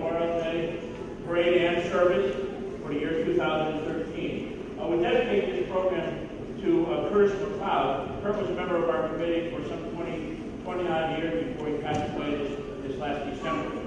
Memorial Day Parade and Service for the year 2013. We dedicate this program to Curtis McLeod. Kurt was a member of our committee for some 20-odd years before he passed away this last December.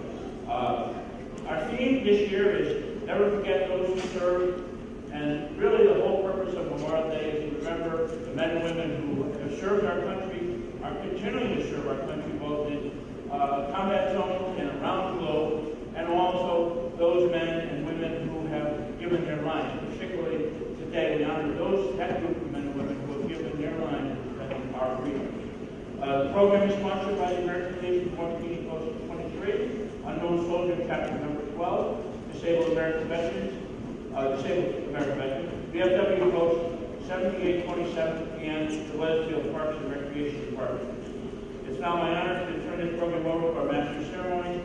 Our theme this year is Never Forget Those Who Serve, and really the whole purpose of Memorial Day is to remember the men and women who have served our country, are continuing to serve our country both in combat zones and around the globe, and also those men and women who have given their lives. Particularly today, we honor that group of men and women who have given their lives to defend our freedom. The program is sponsored by the American Legion of Bikini Post 23, Unknown Soldier Chapter number 12, Disabled American Veterans, VFW Post 7827, and the Weathersfield Parks and Recreation Department. It's now my honor to turn this program over to our Master of Ceremonies,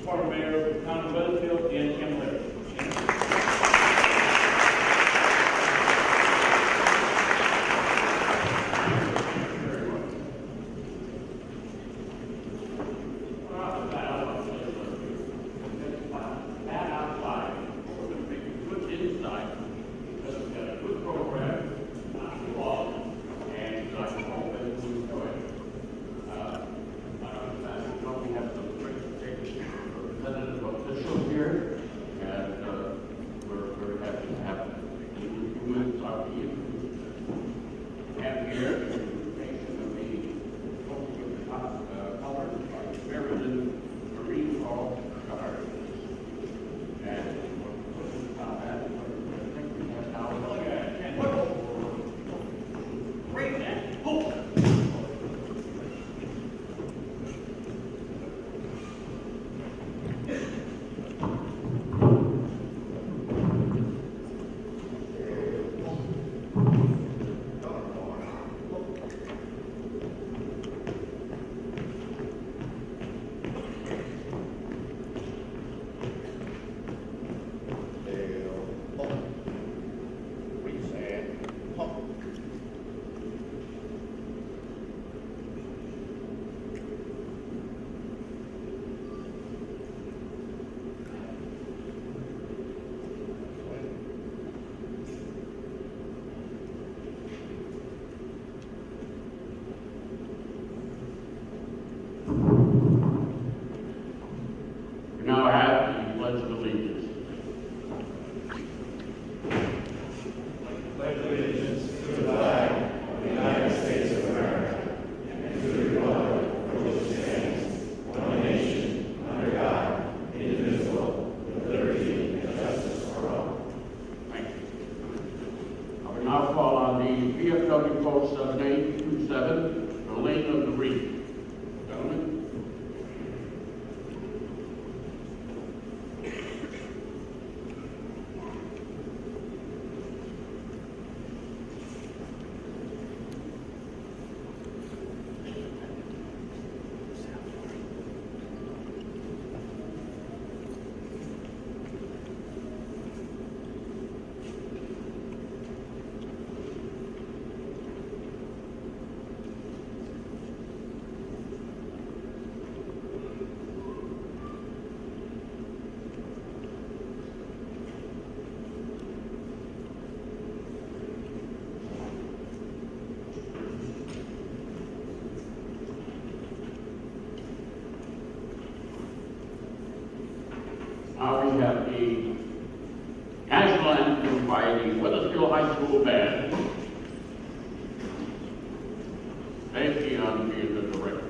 former Mayor of the Town of Weathersfield, Dan Camilleri. VFW Post 7827, the lane of the reef. Gentlemen. Now we have the national anthem by the Weathersfield High School Band. Safety on being the director.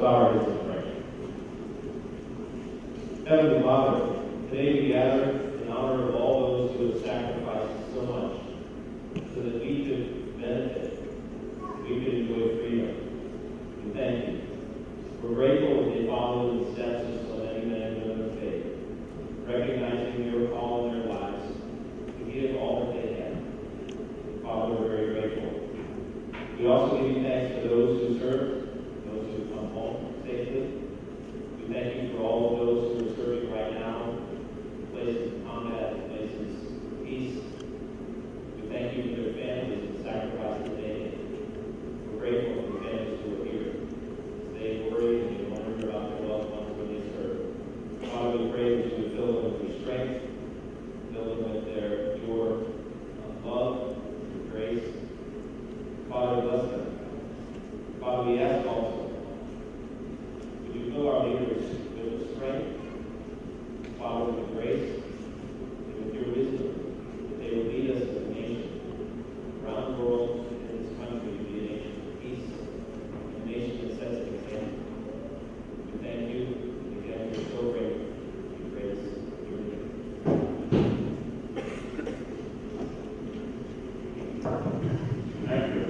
bow our heads and pray. Heavenly Father, today we gather in honor of all those who have sacrificed so much so that we could benefit, we could enjoy freedom. We thank you. We're grateful that they followed the steps of so many men and women of faith, recognizing your call in their lives to give all that they had. Father, we're very grateful. We also give you thanks for those who served, those who come home safely. We thank you for all of those who are serving right now, places of combat, places of peace. We thank you for their families and the sacrifices they made. We're grateful for the families who are here. They worry and they wonder about their loved ones when they serve. Father, we pray that you would fill them with your strength, fill them with your love, your grace. Father, bless them. Father, we ask also, would you fill our leaders with the strength, Father, with grace, and with your wisdom, that they will lead us as a nation around the world and in this country to be a nation of peace, a nation that sets an example. We thank you. Again, we're so grateful. We praise your name. Thank you.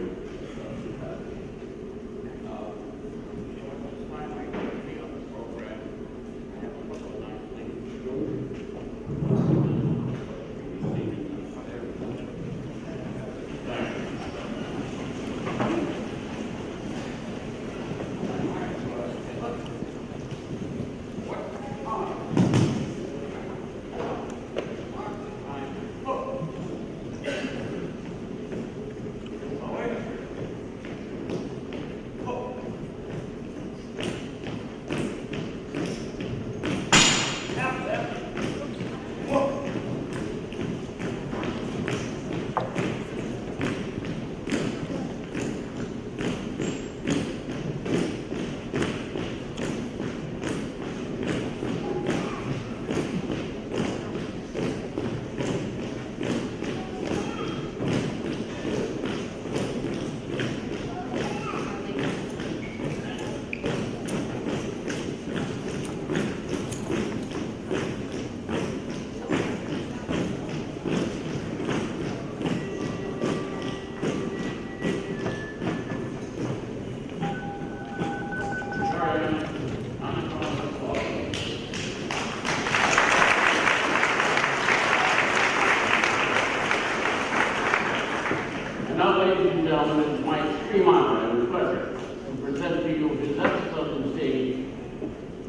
And now, ladies and gentlemen, it's my extreme honor and pleasure to present to you His Excellency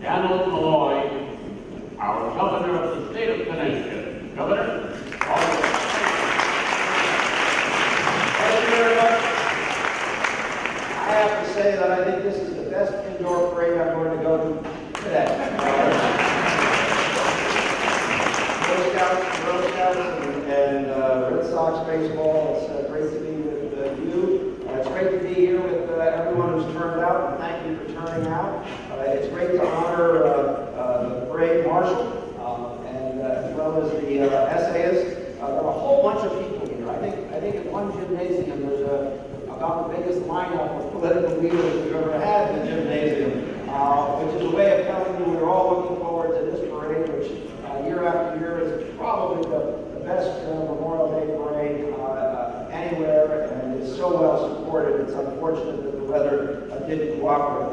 Daniel Malloy, our Governor of the State of Connecticut. Governor? Thank you very much. I have to say that I think this is the best indoor parade I'm going to go to today. Boy Scouts, Girl Scouts, and Red Sox baseball. It's great to be with you. It's great to be here with everyone who's turned out, and thank you for turning out. It's great to honor the parade marshal, and as well as the essayists. There are a whole bunch of people here. I think in one gymnasium there's about the biggest lineup of political leaders we've ever had in the gymnasium, which is a way of telling you we're all looking forward to this parade, which year after year is probably the best Memorial Day parade anywhere, and is so well supported. It's unfortunate that the weather didn't cooperate.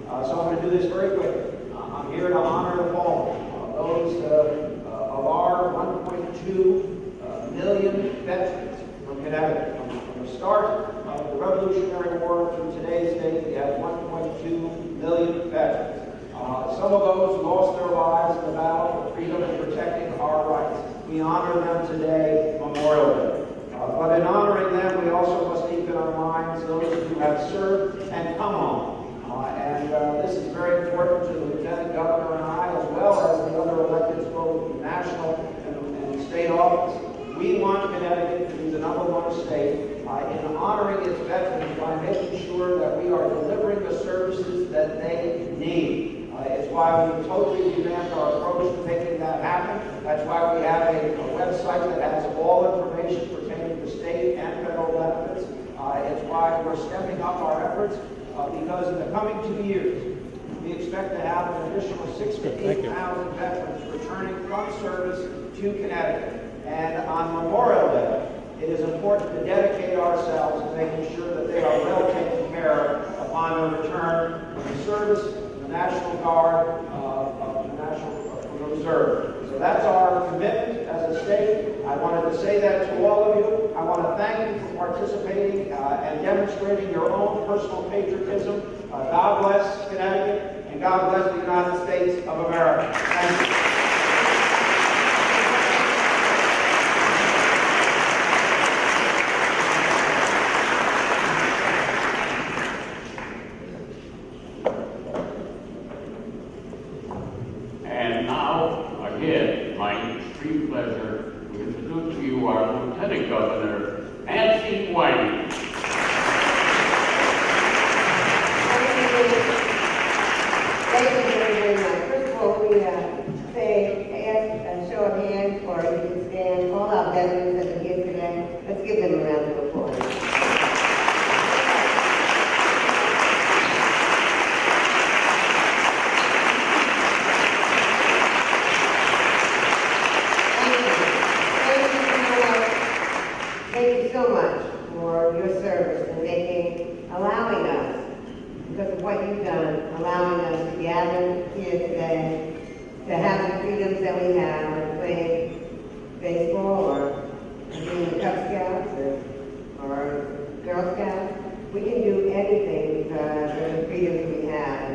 So I'm going to do this very quickly. I'm here to honor the fallen, those of our 1.2 million veterans from Connecticut. From the start of the Revolutionary War through today's date, we have 1.2 million veterans. Some of those lost their lives in the battle for freedom and protecting our rights. We honor them today, Memorial Day. But in honoring them, we also must keep in our minds those who have served and come home. And this is very important to the Lieutenant Governor and I, as well as the other electeds, both national and state office. We want Connecticut to be the #1 state in honoring its veterans by making sure that we are delivering the services that they need. It's why we totally revamped our approach to making that happen. That's why we have a website that has all information pertaining to state and federal benefits. It's why we're stepping up our efforts because in the coming 2 years, we expect to have an additional 6,000 to 8,000 veterans returning from service to Connecticut. And on Memorial Day, it is important to dedicate ourselves to making sure that they are well taken care of upon their return from service, the National Guard, the National Reserve. So that's our commitment as a state. I wanted to say that to all of you. I want to thank you for participating and demonstrating your own personal patriotism. God bless Connecticut, and God bless the United States of America. Thank you. And now, again, my extreme pleasure to introduce to you our Lieutenant Governor, Nancy Whiting. Thank you very much. First of all, we ask a show of hands for you can stand. All our veterans that are here today. Let's give them a round of applause. Thank you so much for your service and allowing us, because of what you've done, allowing us to gather here today, to have the freedoms that we have, like playing baseball or being the Cub Scouts or Girl Scouts. We can do anything because of the freedoms we have.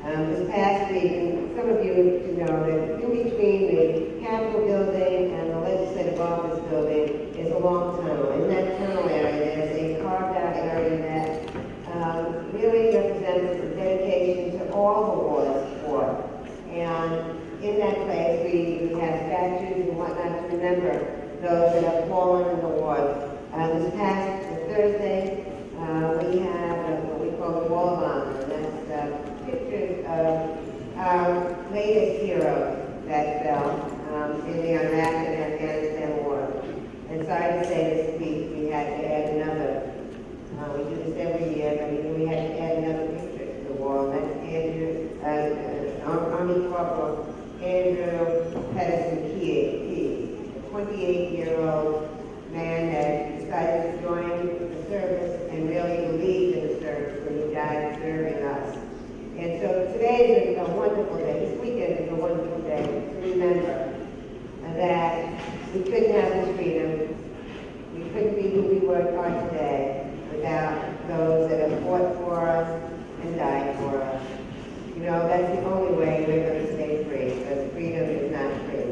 This past week, and some of you know that in between the Capitol building and the Legislative Office building is a long tunnel. In that tunnel area, there's a carved out area that really represents the dedication to all the wars fought. And in that place, we have statues and whatnot to remember those that have fallen in the wars. This past Thursday, we have what we call the Wall of Honor, and that's pictures of our latest heroes that fell in the Iraq and Afghanistan war. And sorry to say this week we had to add another. We do this every year, but we had to add another picture to the wall. And that's Army Corporal Andrew Pedersen Key, a 28-year-old man that decided to join the service and really believed in the service when he died serving us. And so today is a wonderful day. This weekend is a wonderful day to remember that we couldn't have this freedom. We couldn't be who we are today without those that have fought for us and died for us. You know, that's the only way we're going to stay free, because freedom is not free.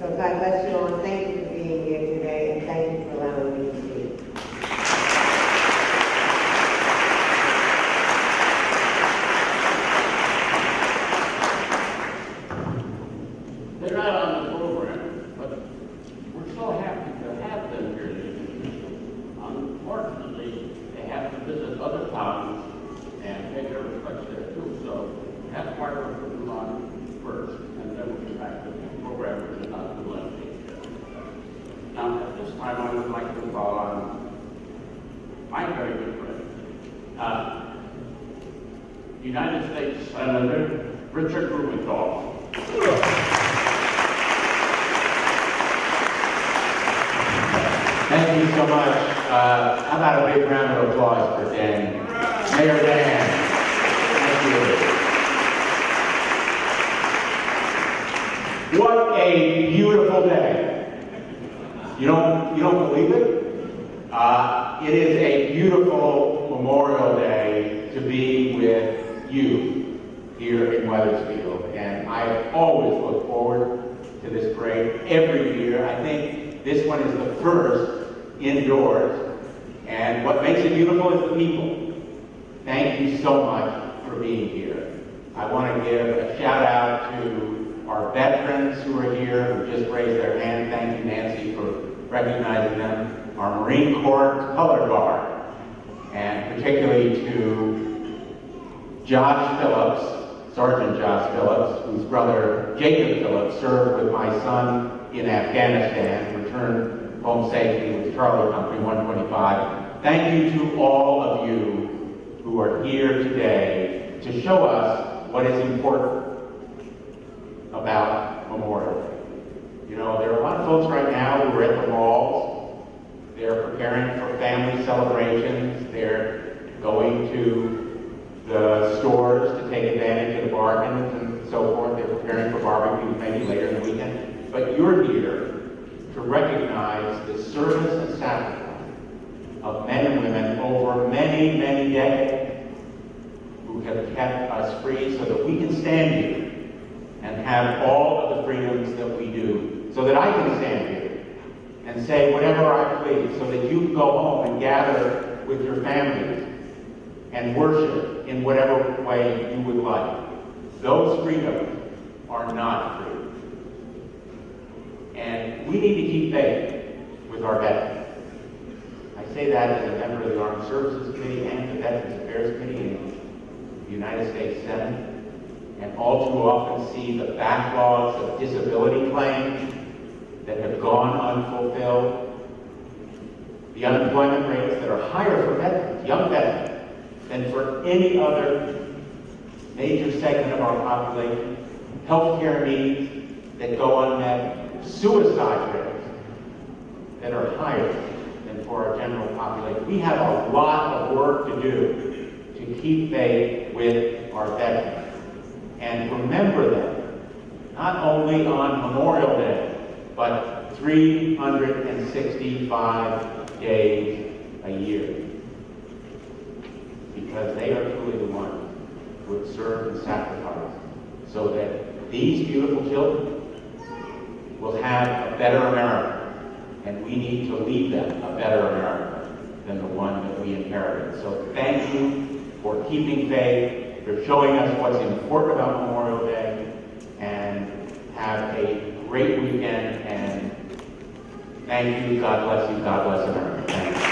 So God bless you all, and thank you for being here today, and thank you for allowing me to speak. They're not on the program, but we're so happy to have them here today. Unfortunately, they have to visit other towns and pay their respects there too. So that's why we're putting them on first, and then we'll get back to the program, which is not too lengthy. Now, at this time, I would like to call on my very good friend, United States Senator Richard Blumenthal. Thank you so much. How about a big round of applause for Dan? Mayor Dan. Thank you. What a beautiful day. You don't believe it? It is a beautiful Memorial Day to be with you here in Wethersfield. And I always look forward to this parade every year. I think this one is the first indoors. And what makes it beautiful is the people. Thank you so much for being here. I want to give a shout out to our veterans who are here, who just raised their hand. Thank you, Nancy, for recognizing them. Our Marine Corps Color Guard, and particularly to Josh Phillips, Sergeant Josh Phillips, whose brother Jacob Phillips served with my son in Afghanistan, returned home safely with Charlie Company 125. Thank you to all of you who are here today to show us what is important about Memorial Day. You know, there are a lot of folks right now who are at the malls. They're preparing for family celebrations. They're going to the stores to take advantage of the bargains and so forth. They're preparing for barbecues maybe later in the weekend. But you're here to recognize the service and sacrifice of men and women over many, many decades who have kept us free so that we can stand here and have all of the freedoms that we do, so that I can stand here and say whatever I please, so that you can go home and gather with your families and worship in whatever way you would like. Those freedoms are not free. And we need to keep faith with our veterans. I say that as a member of the Armed Services Committee and the Veterans Affairs Committee in the United States Senate, and all too often see the backlogs of disability claims that have gone unfulfilled, the unemployment rates that are higher for veterans, young veterans, than for any other major segment of our population, healthcare needs that go unmet, suicide rates that are higher than for our general population. We have a lot of work to do to keep faith with our veterans and remember them, not only on Memorial Day, but 365 days a year, because they are truly the ones who have served and sacrificed so that these beautiful children will have a better America, and we need to leave them a better America than the one that we inherited. So thank you for keeping faith, for showing us what's important about Memorial Day, and have a great weekend, and thank you. God bless you. God bless America. Thank you.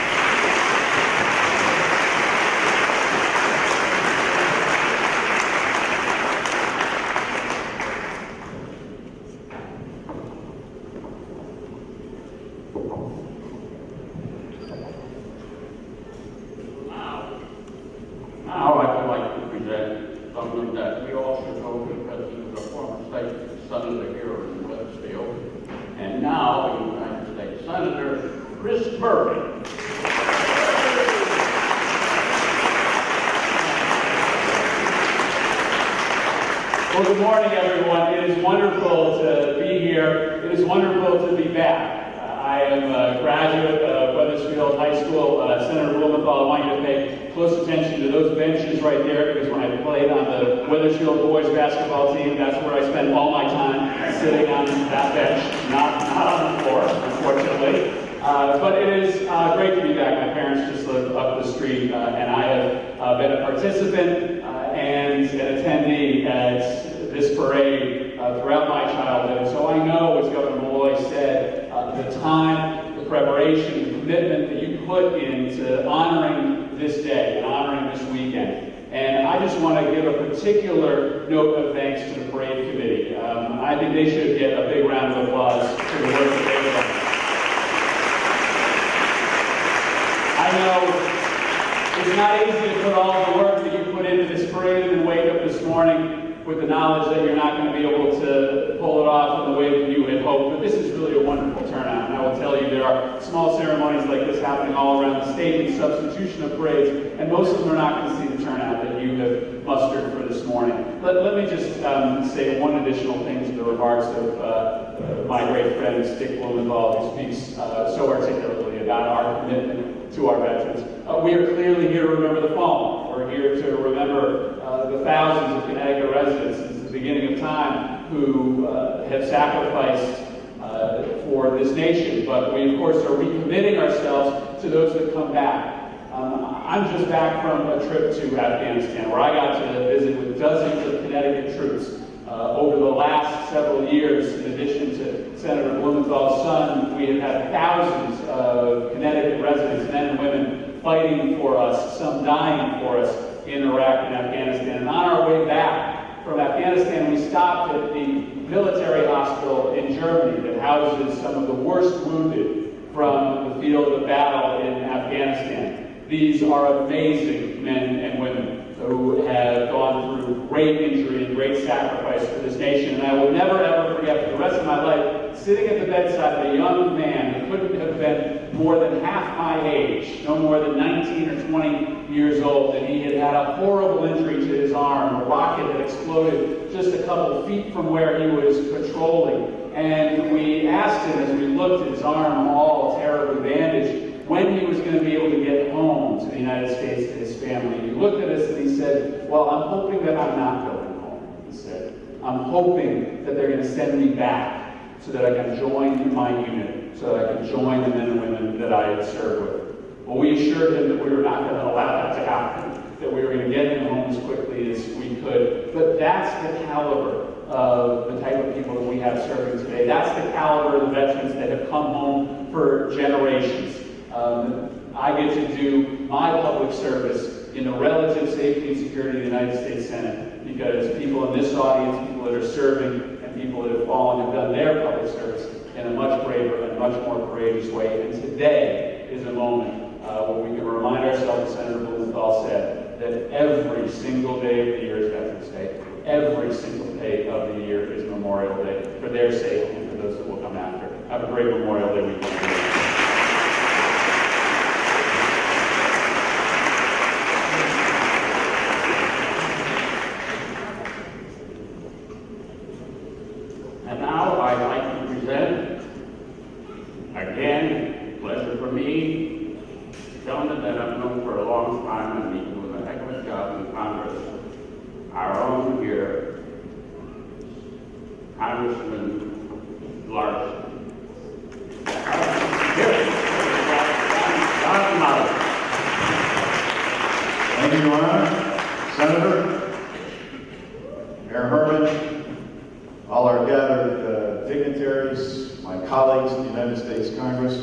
Now I would like to present someone that we all should know because he was a former state senator here in Westfield, and now a United States Senator, Chris Murphy. Well, good morning, everyone. It is wonderful to be here. It is wonderful to be back. I am a graduate of Wethersfield High School. Senator Blumenthal, I want you to pay close attention to those benches right there, because when I played on the Wethersfield boys basketball team, that's where I spent all my time, sitting on that bench, not on the floor, unfortunately. But it is great to be back. My parents just live up the street, and I have been a participant and an attendee at this parade throughout my childhood. And so I know, as Governor Malloy said, the time, the preparation, the commitment that you put into honoring this day and honoring this weekend. And I just want to give a particular note of thanks to the parade committee. I think they should get a big round of applause for the work that they've done. I know it's not easy to put all the work that you put into this parade and then wake up this morning with the knowledge that you're not going to be able to pull it off in the way that you had hoped. But this is really a wonderful turnout. And I will tell you, there are small ceremonies like this happening all around the state in substitution of parades, and most of them are not going to see the turnout that you have mustered for this morning. Let me just say one additional thing to the remarks of my great friend, Dick Blumenthal, who speaks so articulately about our commitment to our veterans. We are clearly here to remember the fallen. We're here to remember the thousands of Connecticut residents since the beginning of time who have sacrificed for this nation. But we, of course, are recommitting ourselves to those that come back. I'm just back from a trip to Afghanistan, where I got to visit with dozens of Connecticut troops. Over the last several years, in addition to Senator Blumenthal's son, we have had thousands of Connecticut residents, men and women, fighting for us, some dying for us in Iraq and Afghanistan. And on our way back from Afghanistan, we stopped at the military hospital in Germany that houses some of the worst wounded from the field of battle in Afghanistan. These are amazing men and women who have gone through through great injury and great sacrifice for this nation. And I will never, ever forget for the rest of my life, sitting at the bedside of a young man who couldn't have been more than half my age, no more than 19 or 20 years old, and he had had a horrible injury to his arm. A rocket had exploded just a couple feet from where he was patrolling. And we asked him, as we looked at his arm all terribly bandaged, when he was going to be able to get home to the United States to his family. He looked at us and he said, well, I'm hoping that I'm not going home, he said. I'm hoping that they're going to send me back so that I can join my unit, so that I can join the men and women that I had served with. Well, we assured him that we were not going to allow that to happen, that we were going to get him home as quickly as we could. But that's the caliber of the type of people that we have serving today. That's the caliber of the veterans that have come home for generations. I get to do my public service in the relative safety and security of the United States Senate because people in this audience, people that are serving, and people that have fallen have done their public service in a much braver and much more courageous way. And today is a moment where we can remind ourselves, as Senator Blumenthal said, that every single day of the year is Veterans Day. Every single day of the year is Memorial Day, for their sake and for those that will come after. Have a great Memorial Day weekend. And now I'd like to present, again, pleasure for me, a gentleman that I've known for a long time and he's doing a heck of a job in Congress. Our own here, Congressman Larson. Thank you, Your Honor. Senator, Mayor Herman, all our gathered dignitaries, my colleagues in the United States Congress.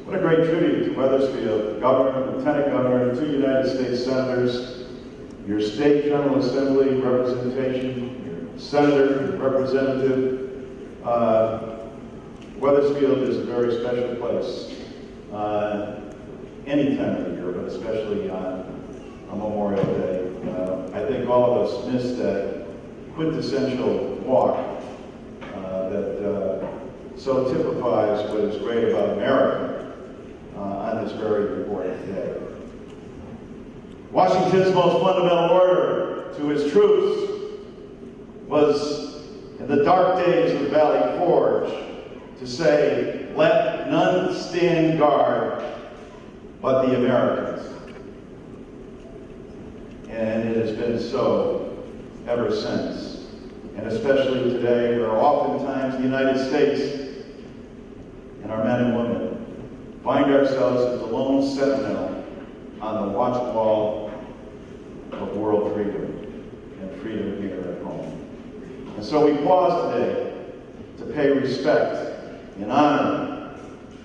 What a great tribute to Wethersfield, Governor, Lieutenant Governor, two United States Senators, your state General Assembly representation, your senator, your representative. Wethersfield is a very special place any time of the year, but especially on Memorial Day. I think all of us miss that quintessential walk that so typifies what is great about America on this very important day. Washington's most fundamental order to his troops was, in the dark days of Valley Forge, to say, let none stand guard but the Americans. And it has been so ever since. And especially today, where oftentimes the United States and our men and women find ourselves as the lone sentinel on the watch wall of world freedom and freedom here at home. And so we pause today to pay respect and honor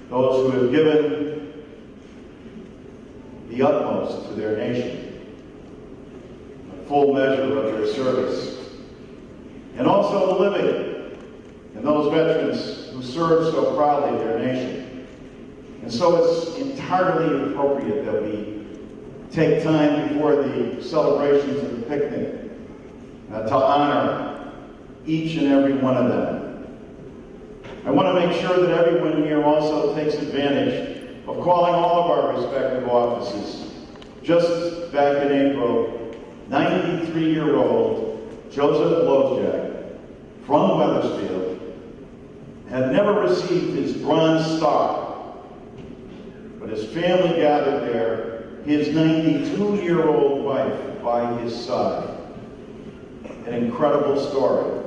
those who have given the utmost to their nation, a full measure of their service, and also the living and those veterans who serve so proudly their nation. And so it's entirely appropriate that we take time before the celebrations of the picnic to honor each and every one of them. I want to make sure that everyone here also takes advantage of calling all of our respective offices. Just back in April, 93-year-old Joseph Lojak from Wethersfield had never received his Bronze Star, but his family gathered there, his 92-year-old wife by his side. An incredible story.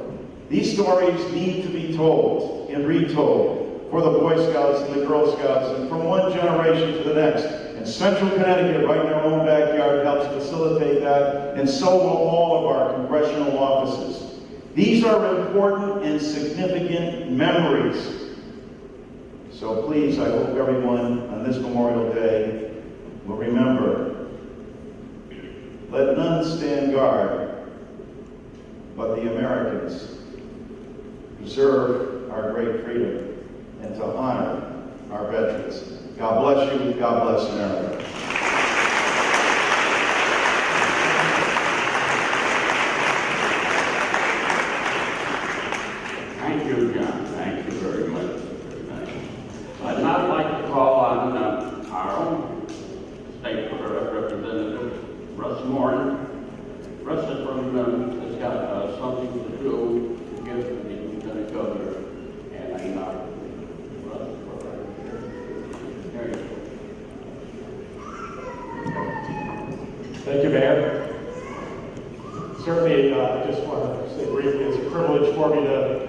These stories need to be told and retold for the Boy Scouts and the Girl Scouts, and from one generation to the next. And Central Connecticut, right in our own backyard, helps facilitate that, and so will all of our congressional offices. These are important and significant memories. So please, I hope everyone on this Memorial Day will remember, let none stand guard but the Americans. Preserve our great freedom and to honor our veterans. God bless you. God bless America. I just want to say briefly, it's a privilege for me to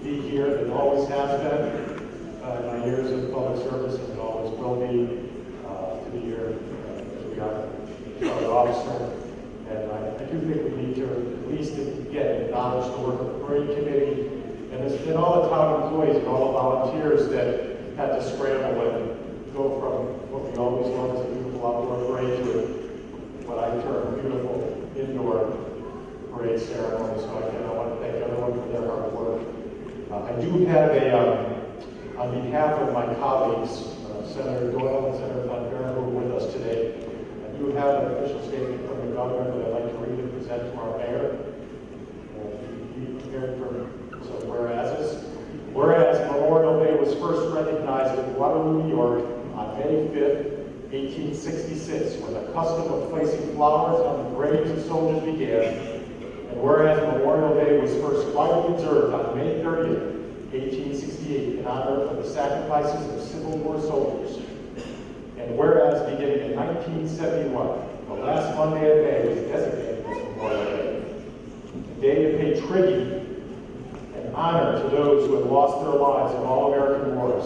be here. It always has been in my years of public service, and it always will be to be here to be our officer. And I do think we need to at least again acknowledge the work of the parade committee, and all the town employees and all the volunteers that had to scramble and go from what we always love as a beautiful outdoor parade to what I term beautiful indoor parade ceremony. So again, I want to thank everyone for their hard work. I do have on behalf of my colleagues, Senator Doyle and Senator Von Baer, who are with us today, I do have an official statement from the governor that I'd like to read and present to our mayor. Be prepared for some whereases. Whereas Memorial Day was first recognized in Waterloo, New York on May 5th, 1866, when the custom of placing flowers on the graves of soldiers began, and whereas Memorial Day was first widely observed on May 30th, 1868, in honor of the sacrifices of Civil War soldiers, and whereas beginning in 1971, the last Monday of May was designated as Memorial Day, a day to pay tribute and honor to those who had lost their lives in all American wars.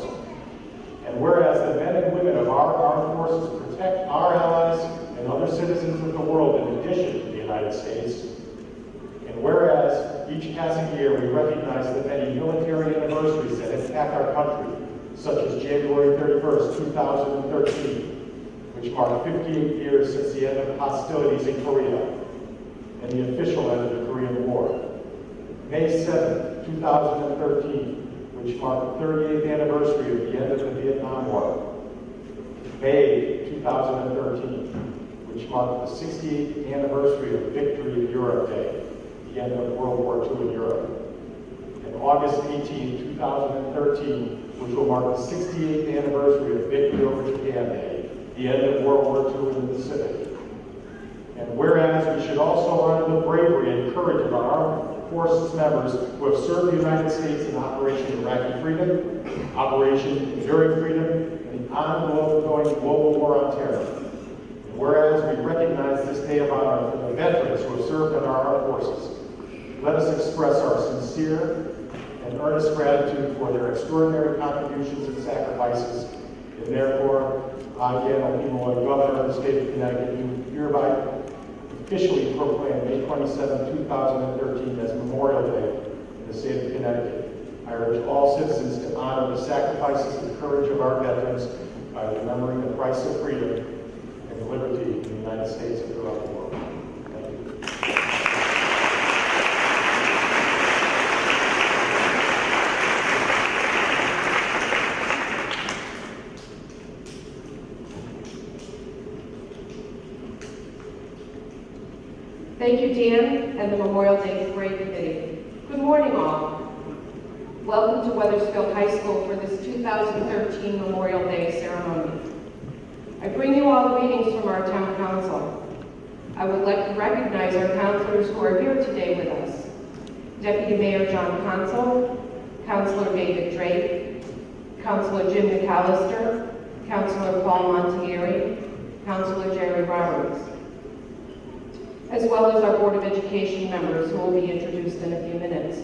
And whereas the men and women of our armed forces protect our allies and other citizens of the world in addition to the United States, and whereas each passing year we recognize the many military anniversaries that impact our country, such as January 31st, 2013, which marked 58 years since the end of hostilities in Korea and the official end of the Korean War. May 7th, 2013, which marked the 38th anniversary of the end of the Vietnam War. May 2013, which marked the 68th anniversary of Victory in Europe Day, the end of World War II in Europe. And August 18, 2013, which will mark the 68th anniversary of Victory over Japan Day, the end of World War II in the Pacific. And whereas we should also honor the bravery and courage of our armed forces members who have served the United States in Operation Iraqi Freedom, Operation Enduring Freedom, and the ongoing global war on terror. And whereas we recognize this day of honor for the veterans who have served in our armed forces, let us express our sincere and earnest gratitude for their extraordinary contributions and sacrifices. And therefore, I, Dan O'Keefe, Governor of the State of Connecticut, do hereby officially proclaim May 27, 2013 as Memorial Day in the state of Connecticut. I urge all citizens to honor the sacrifices and courage of our veterans by remembering the price of freedom and liberty in the United States and throughout the world. Thank you. Thank you, Dan, and the Memorial Day Parade Committee. Good morning, all. Welcome to Wethersfield High School for this 2013 Memorial Day ceremony. I bring you all greetings from our town council. I would like to recognize our councilors who are here today with us. Deputy Mayor John Consul, Councilor David Drake, Councilor Jim McAllister, Councilor Paul Montieri, Councilor Jerry Roberts, as well as our Board of Education members who will be introduced in a few minutes.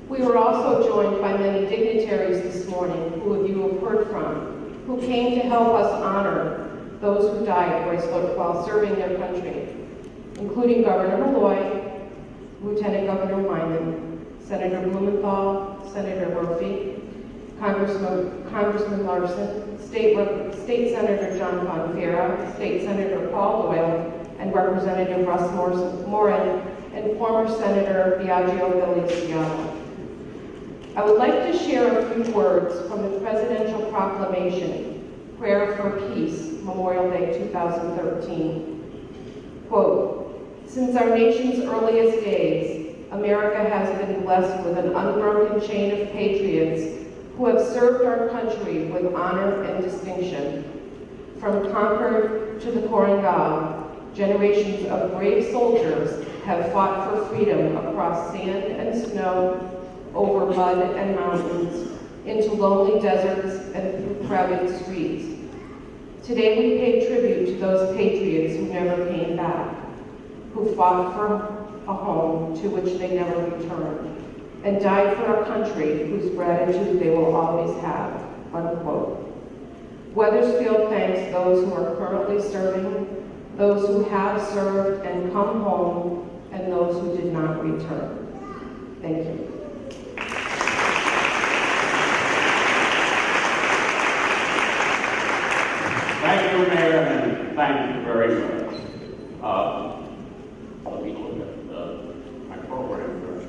We were also joined by many dignitaries this morning who you have heard from, who came to help us honor those who died while serving their country, including Governor Malloy, Lieutenant Governor Wyman, Senator Blumenthal, Senator Murphy, Congressman Larson, State Senator John Bonfera, State Senator Paul Doyle, and Representative Russ Morin, and former Senator Biagio Villiciano. I would like to share a few words from the Presidential Proclamation, Prayer for Peace, Memorial Day 2013. Quote, since our nation's earliest days, America has been blessed with an unbroken chain of patriots who have served our country with honor and distinction. From Concord to the Korengal, generations of brave soldiers have fought for freedom across sand and snow, over mud and mountains, into lonely deserts and through crowded streets. Today we pay tribute to those patriots who never came back, who fought for a home to which they never returned, and died for our country whose gratitude they will always have, unquote. Weathersfield thanks those who are currently serving, those who have served and come home, and those who did not return. Thank you. Thank you, Mayor, and thank you very much. Let me look at my program first.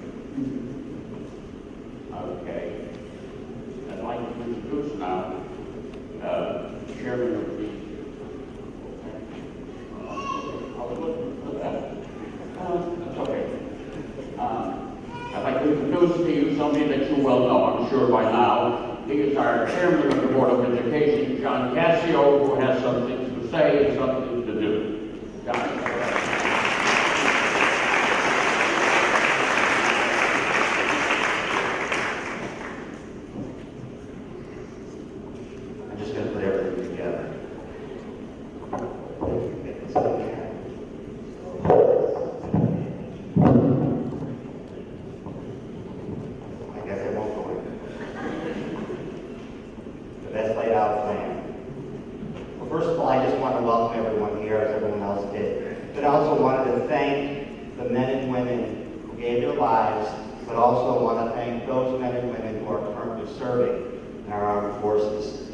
Okay. I'd like to introduce now Chairman of the. I was looking for that. That's okay. I'd like to introduce to you somebody that you well know, I'm sure by now. He is our Chairman of the Board of Education, John Cassio, who has some things to say and something to do. John. I'm just going to put everything together. I guess I won't go in. The best laid out plan. Well, first of all, I just want to welcome everyone here, as everyone else did. But I also wanted to thank the men and women who gave their lives, but also want to thank those men and women who are currently serving in our armed forces.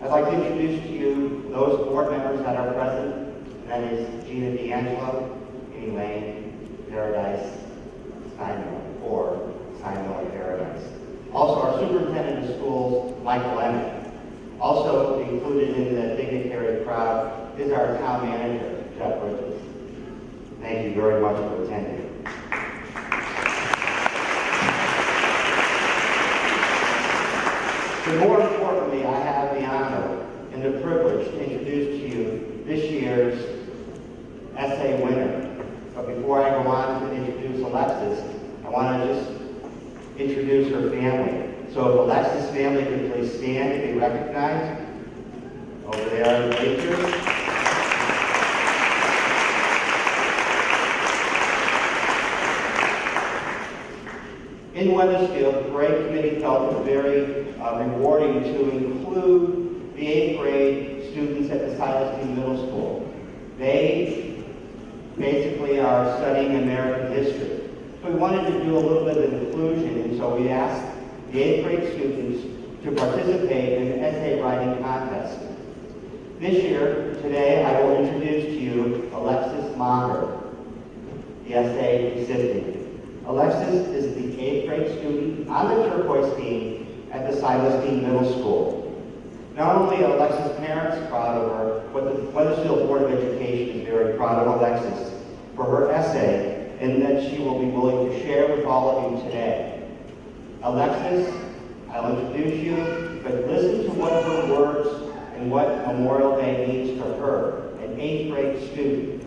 I'd like to introduce to you those board members that are present. That is Gina D'Angelo, Amy Lane, Paradise, Steinmiller, or Steinmiller Paradise. Also, our superintendent of schools, Michael Emmett. Also included in the dignitary crowd is our town manager, Jeff Bridges. Thank you very much for attending. But more importantly, I have the honor and the privilege to introduce to you this year's essay winner. But before I go on to introduce Alexis, I want to just introduce her family. So if Alexis' family could please stand and be recognized. Over there on the bleachers. In Weathersfield, the parade committee felt it very rewarding to include the 8th grade students at the Silas Dean Middle School. They basically are studying American history. So we wanted to do a little bit of inclusion, and so we asked the 8th grade students to participate in an essay writing contest. This year, today, I will introduce to you Alexis Maher, the essay recipient. Alexis is the 8th grade student on the turquoise team at the Silas Dean Middle School. Not only are Alexis' parents proud of her, but the Weathersfield Board of Education is very proud of Alexis for her essay and that she will be willing to share with all of you today. Alexis, I'll introduce you, but listen to what her words and what Memorial Day means to her, an 8th grade student.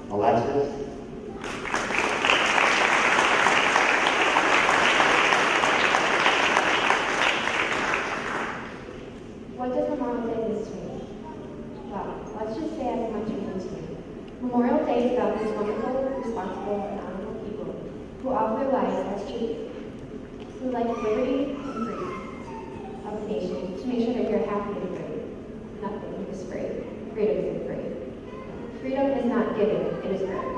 Alexis? What does Memorial Day mean to me? Well, let's just say as much as it means to me. Memorial Day is about these wonderful, responsible, and honorable people who offer their lives as tribute, who like liberty and freedom of the nation to make sure that you're happy and free. Nothing is free. Freedom isn't free. Freedom is not given, it is earned.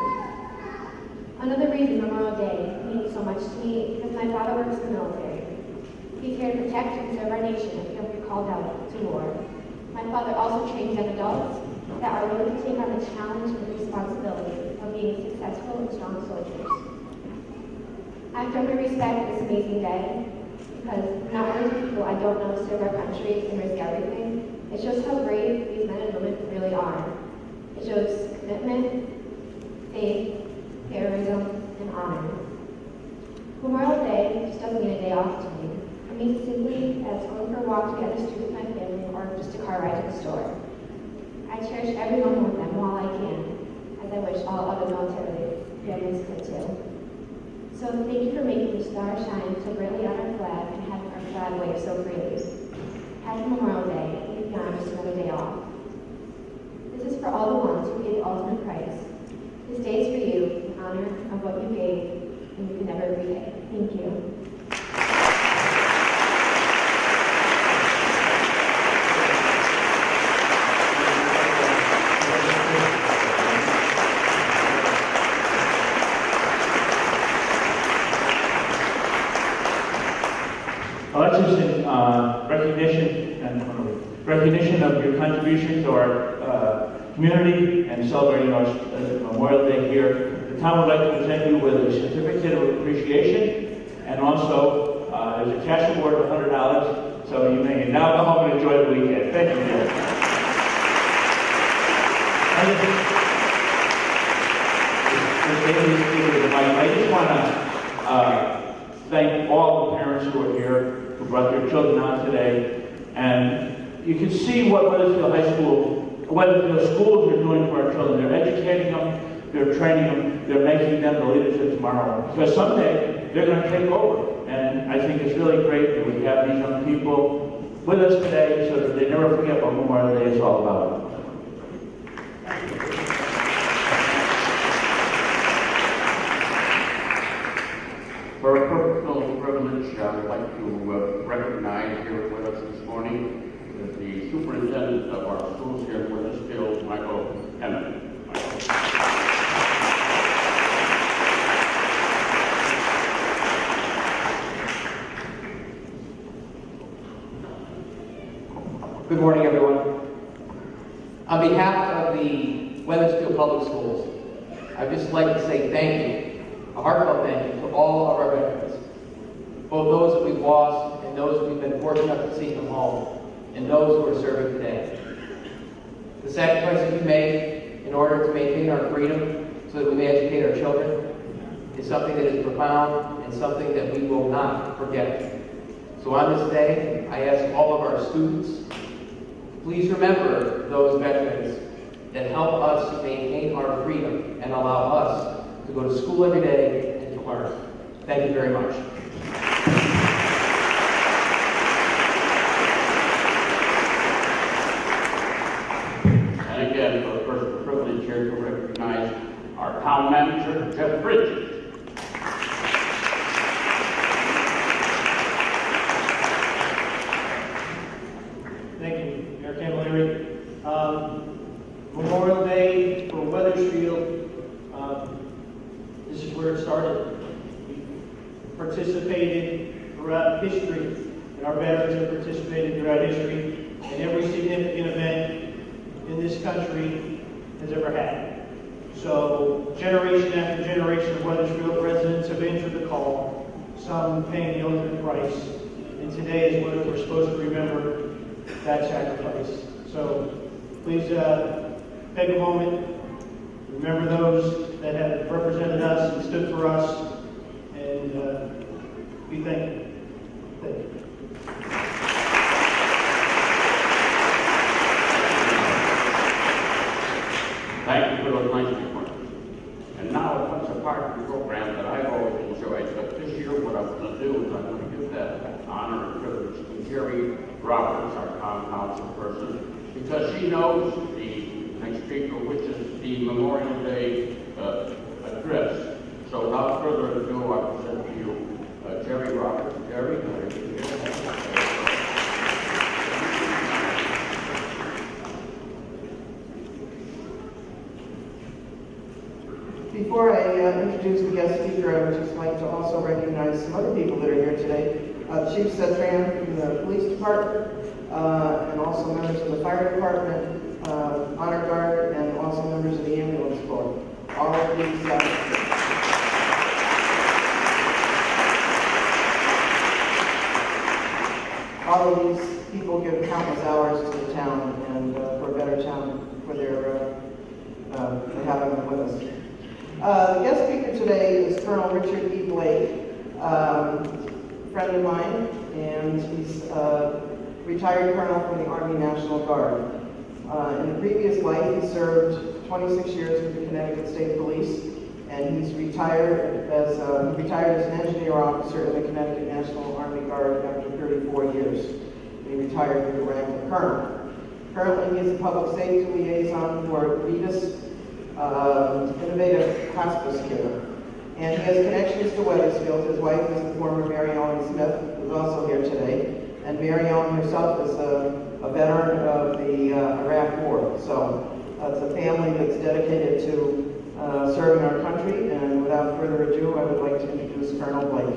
Another reason Memorial Day means so much to me is because my father works in the military. He's here to protect and serve our nation if we're called out to war. My father also trains young adults that are willing to take on the challenge and responsibility of being successful and strong soldiers. I firmly respect this amazing day because not only do people I don't know serve our country and risk everything, it shows how brave these men and women really are. It shows commitment, faith, heroism, and honor. Memorial Day just doesn't mean a day off to me. It means simply as going for a walk to get the street with my family or just a car ride to the store. I cherish every moment with them while I can, as I wish all other military families could too. So thank you for making the star shine so brightly on our flag and having our flag wave so freely. Happy Memorial Day, and beyond just another day off. This is for all the ones who paid the ultimate price. This day is for you, and honor of what you gave, and you can never repay. Thank you. Alexis, in recognition of your contribution to our community and celebrating our Memorial Day here, the town would like to present you with a certificate of appreciation, and also there's a cash award of $100, so you may now go home and enjoy the weekend. Thank you, dear. I just want to thank all the parents who are here, who brought their children out today. And you can see what Weathersfield schools are doing for our children. They're educating them, they're training them, they're making them the leaders of tomorrow. Because someday, they're going to take over. And I think it's really great that we have these young people with us today so that they never forget what Memorial Day is all about. For a personal privilege, I would like to recognize here with us this morning the superintendent of our schools here in Weathersfield, Michael Emmett. Good morning, everyone. On behalf of the Weathersfield Public Schools, I'd just like to say thank you, a heartfelt thank you to all of our veterans, both those that we've lost and those we've been fortunate enough to see come home, and those who are serving today. The sacrifices you made in order to maintain our freedom so that we may educate our children is something that is profound and something that we will not forget. So on this day, I ask all of our students, please remember those veterans that help us maintain our freedom and allow us to go to school every day and to learn. Thank you very much. And again, for the first privilege here to recognize our town manager, Jeff Bridges. Thank you, Mayor Camilleri. Memorial Day for Weathersfield, this is where it started. We participated throughout history, and our veterans have participated throughout history in every significant event in this country has ever had. So generation after generation of Weathersfield residents have answered the call, some paying the ultimate price, and today is when we're supposed to remember that sacrifice. So please take a moment, remember those that have represented us and stood for us, and be thankful. Thank you. Thank you for those nice remarks. And now it comes a part of the program that I've always enjoyed, but this year what I'm going to do is I'm going to give that honor and privilege to Jerry Roberts, our town council person, because she knows the next speaker, which is the Memorial Day address. So without further ado, I present to you Jerry Roberts. Jerry, Before I introduce the guest speaker, I would just like to also recognize some other people that are here today. Chief Setran from the police department, and also members of the fire department, honor guard, and also members of the ambulance corps. All of these people give countless hours to the town and for a better town for their having them with us. The guest speaker today is Colonel Richard E. Blake, friend of mine, and he's a retired colonel from the Army National Guard. In a previous life, he served 26 years with the Connecticut State Police, and he's retired as an engineer officer in the Connecticut National Army Guard after 34 years. He retired with the rank of colonel. Currently, he is a public safety liaison for VITAS innovative hospice care. And he has connections to Wethersfield. His wife is the former Mary Ellen Smith, who's also here today. And Mary Ellen herself is a veteran of the Iraq War. So it's a family that's dedicated to serving our country. And without further ado, I would like to introduce Colonel Blake.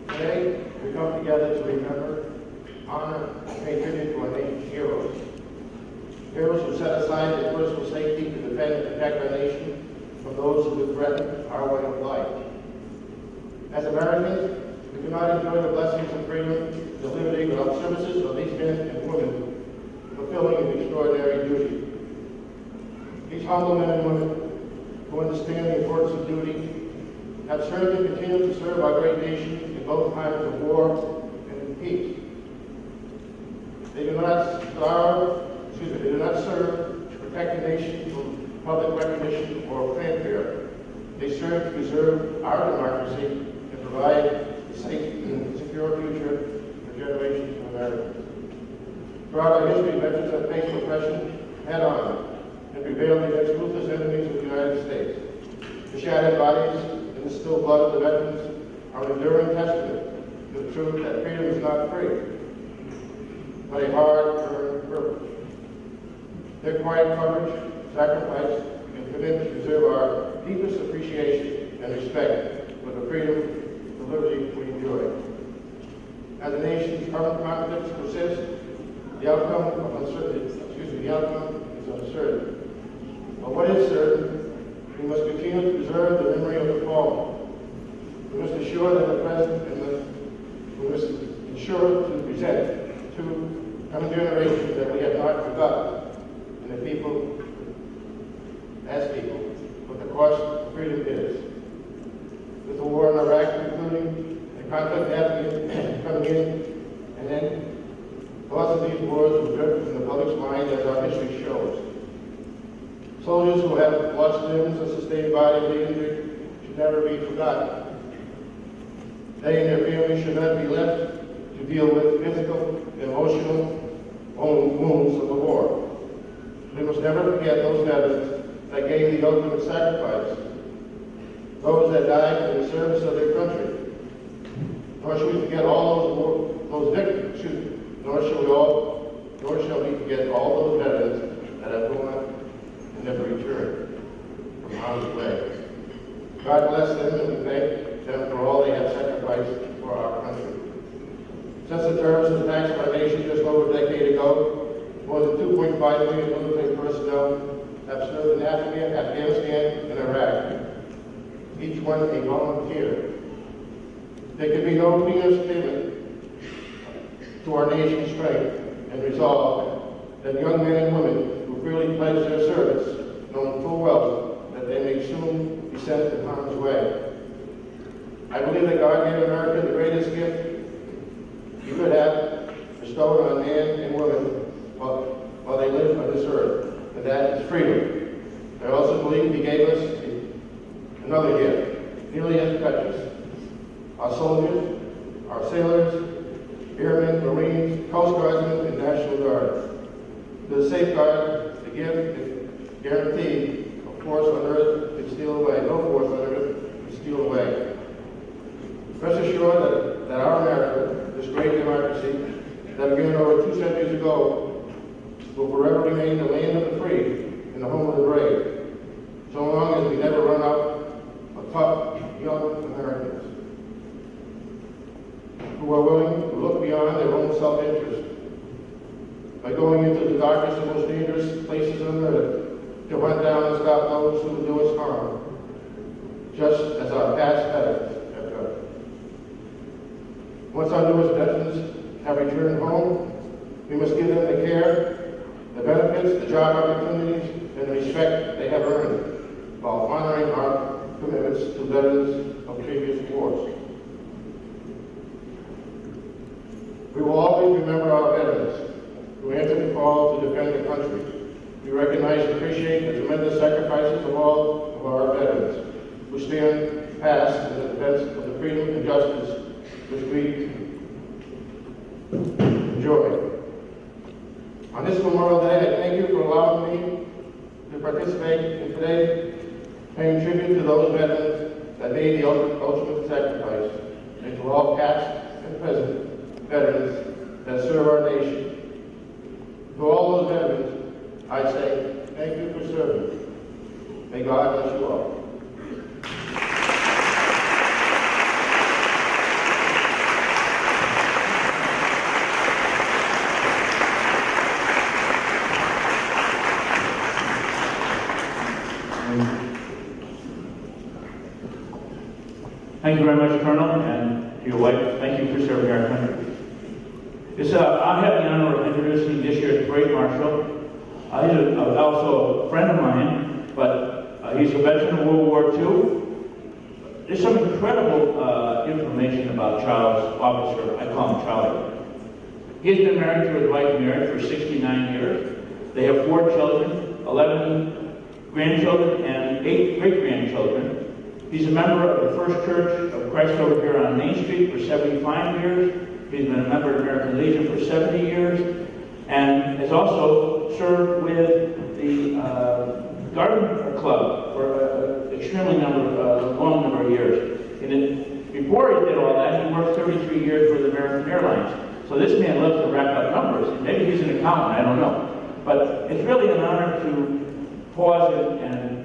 Today, we come together to remember, honor, and pay tribute to our nation's heroes. Heroes who set aside their personal safety to defend and protect our nation from those who would threaten our way of life. As Americans, we cannot enjoy the blessings of freedom and liberty without services of these men and women fulfilling an extraordinary duty. These humble men and women who understand the importance of duty have served and continue to serve our great nation in both times of war and in peace. They do not serve to protect the nation from public recognition or fanfare. They serve to preserve our democracy and provide a safe and secure future for generations of Americans. Throughout our history, veterans have faced oppression head-on and prevailed against ruthless enemies of the United States. The shattered bodies and the spilled blood of the veterans are an enduring testament to the truth that freedom is not free, but a hard-earned privilege. Their quiet courage, sacrifice, and commitment to preserve our deepest appreciation and respect for the freedom and liberty we enjoy. As the nation's current conflicts persist, the outcome is uncertain. But what is certain, we must continue to preserve the memory of the fallen. We must ensure that the present and we must ensure to present to coming generations that we have not forgotten, and the people, as people, what the cost of freedom is. With the war in Iraq concluding, the conflict in Afghanistan coming in, and then the loss of these wars was driven from the public's mind as our history shows. Soldiers who have lost limbs or sustained bodily injury should never be forgotten. They and their families should not be left to deal with physical and emotional wounds of the war. We must never forget those veterans that gave the ultimate sacrifice, those that died in the service of their country. Nor should we forget all those victims, nor shall we forget all those veterans that have gone and never returned from harm's way. God bless them, and we thank them for all they have sacrificed for our country. Since the terms of the tax of our nation just over a decade ago, more than 2.5 million military personnel have served in Afghanistan and Iraq, each one a volunteer. There can be no clearer statement to our nation's strength and resolve than young men and women who freely pledge their service, knowing full well that they may soon be sent in harm's way. I believe that God gave America the greatest gift He could have bestowed on man and woman while they live on this earth, and that is freedom. I also believe He gave us another gift, nearly as precious. Our soldiers, our sailors, airmen, Marines, Coast Guardsmen, and National Guards. To safeguard the gift and guarantee of force on earth can steal away. No force on earth can steal away. Rest assured that our America, this great democracy that began over 2 centuries ago, will forever remain the land of the free and the home of the brave, so long as we never run out of tough, young Americans who are willing to look beyond their own self-interest by going into the darkest and most dangerous places on earth to hunt down and stop those who do us harm, just as our past veterans have done. Once our newest veterans have returned home, we must give them the care, the benefits, the job opportunities, and the respect they have earned, while honoring our commitments to veterans of previous wars. We will always remember our veterans who answered the call to defend the country. We recognize and appreciate the tremendous sacrifices of all of our veterans who stand past in the defense of the freedom and justice which we enjoy. On this Memorial Day, I thank you for allowing me to participate in today, paying tribute to those veterans that made the ultimate sacrifice, and to all past and present veterans that serve our nation. To all those veterans, I say, thank you for serving. May God bless you all. Thank you very much, Colonel, and to your wife, thank you for serving our country. I have the honor of introducing this year's Parade Marshal. He's also a friend of mine, but he's a veteran of World War II. There's some incredible information about Charles' officer. I call him Charlie. He's been married to his wife, Mary, for 69 years. They have 4 children, 11 grandchildren, and 8 great-grandchildren. He's a member of the First Church of Christ over here on Main Street for 75 years. He's been a member of the American Legion for 70 years, and has also served with the Garden Club for an extremely long number of years. And before he did all that, he worked 33 years for the American Airlines. So this man loves to rack up numbers. Maybe he's an accountant, I don't know. But it's really an honor to pause and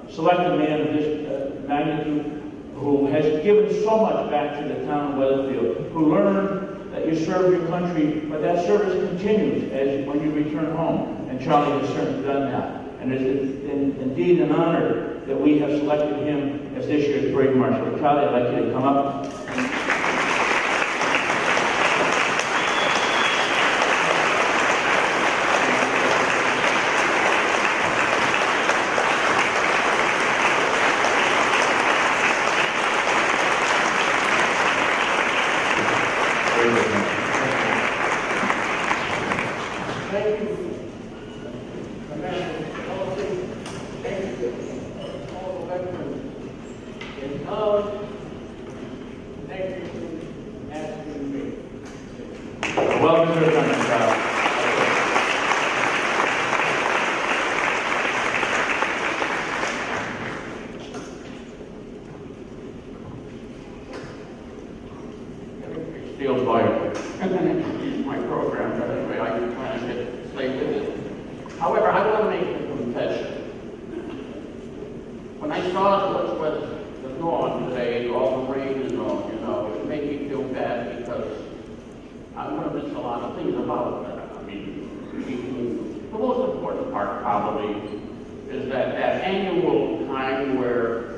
select a man of this magnitude who has given so much back to the town of Wethersfield, who learned that you serve your country, but that service continues when you return home. And Charlie has certainly done that. And it's indeed an honor that we have selected him as this year's Parade Marshal. Charlie, I'd like you to come up. My program, but anyway, I can try and stay with it. However, I want to make a confession. When I saw what's going on today, all the rain and all, it made me feel bad because I'm going to miss a lot of things about that. I mean, the most important part probably is that annual time where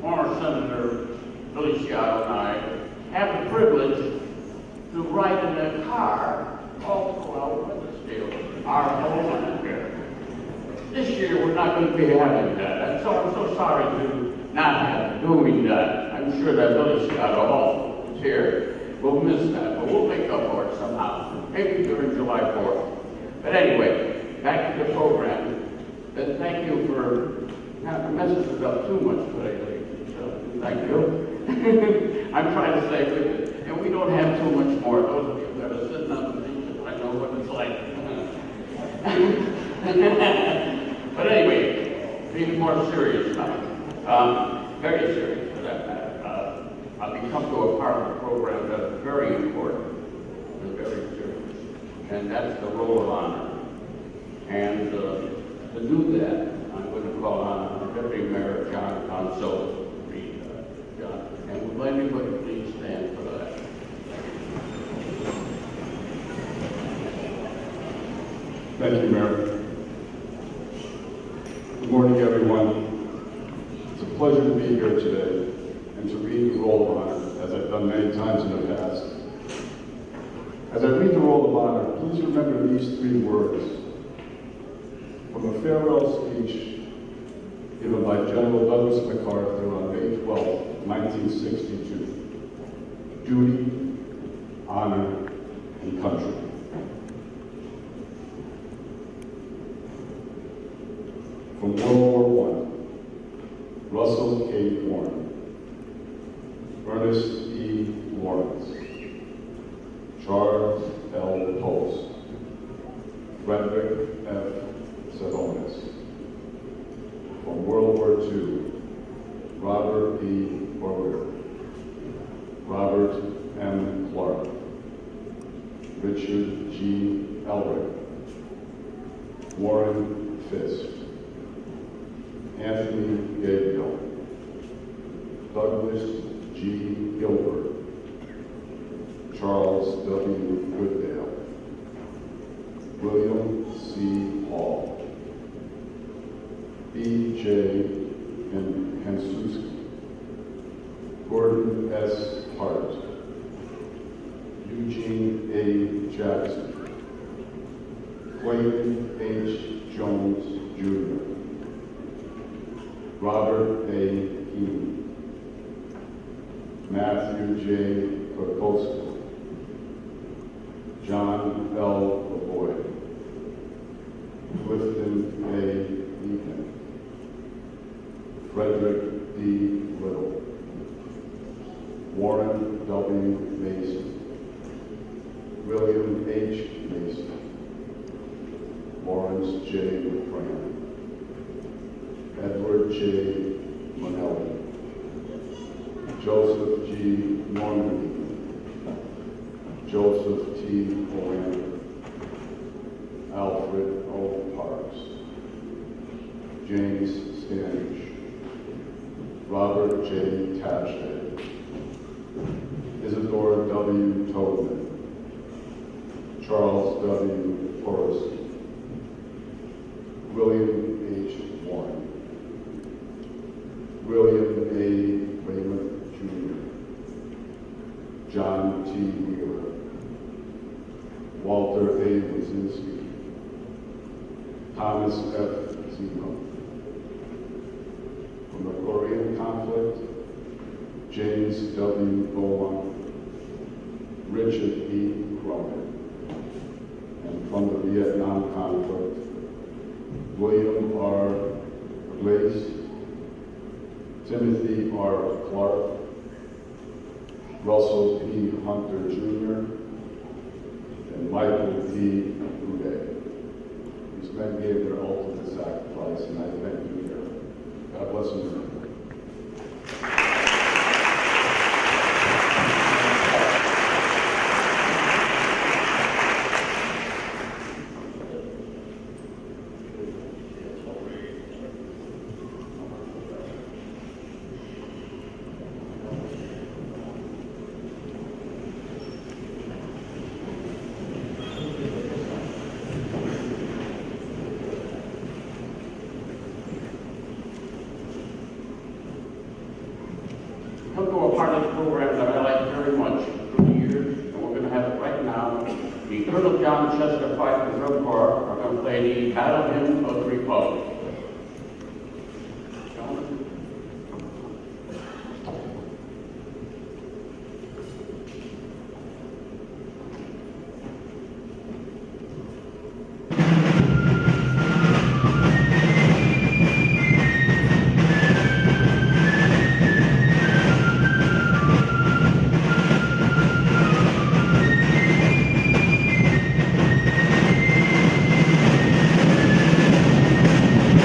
former Senator Billy Sciotto and I have the privilege to ride in a car all throughout Wethersfield, our home here. This year we're not going to be having that, and so I'm so sorry to not have doing that. I'm sure that Billy Sciotto also is here. We'll miss that, but we'll make up for it somehow, maybe during July 4th. But anyway, back to the program. Then thank you for not messing it up too much today, ladies. So thank you. I'm trying to stay with it. And we don't have too much more. Those of you that are sitting on the benches, I know what it's like. But anyway, being more serious now, very serious for that matter. I've become to a part of the program that is very important and very serious, and that's the roll of honor. And to do that, I'm going to call on our Deputy Mayor, John Conso. John, and will anybody please stand for that? Thank you, Mayor. Good morning, everyone. It's a pleasure to be here today and to read the roll of honor, as I've done many times in the past. As I read the roll of honor, please remember these 3 words from a farewell speech given by General Douglas MacArthur on May 12, 1962. Duty, honor, and country. From World War I, Russell K. Warren, Ernest E. Lawrence, Charles L. Post, Frederick F. Savonis. From World War II, Robert E. Orger, Robert M. Clark, Richard G. Elric, Warren Fisk, Anthony Gabriel, Douglas G. Gilbert, Charles W. Goodale, William C. Hall, B. J. Hensuski, Gordon S. Hart, Eugene A. Jackson, Clayton H. Jones, Jr., Robert A. Heaney, Matthew J. Kokoska, John L. LaVoy, Clifton A. Eaton, Frederick D. Little, Warren W. Mason, William H. Mason, Lawrence J. McCran, Edward J. Manelli, Joseph G. Normandy, Joseph T. Olander, Alfred O. Parks, James Standish, Robert J. Tatchett, Isidore W. Tobin, Charles W. Forrest, William H. Warren, William A. Raymond Jr., John T. Wheeler, Walter A. Wazinski, Thomas F. Zeno. From the Korean conflict, James W. Beaumont, Richard E. Cronin. And from the Vietnam conflict, William R. Glaze, Timothy R. Clark, Russell P. Hunter Jr., and Michael P. Boudet. These men gave their ultimate sacrifice, and I thank you here. God bless America. Come to a part of the program that I like very much through the years, and we're going to have it right now. The Colonel John Chester Fife Reserve Corps are going to play the Battle Hymn of the Republic. Thank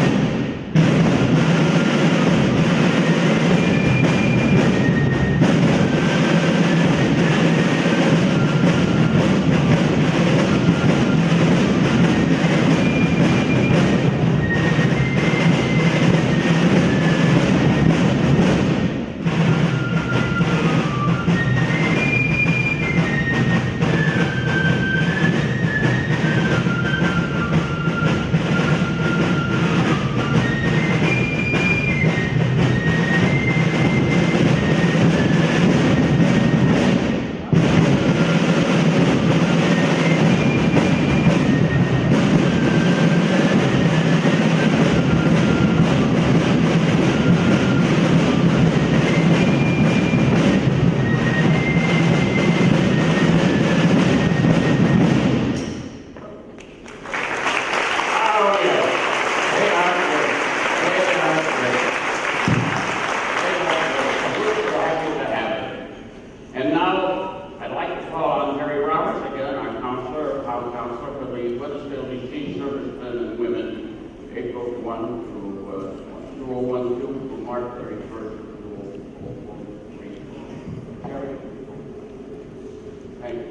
for the Weathersfield Exchange Servicemen and Women, April 1 through 2012 through March 31st, 2014. Carrie? Thank you.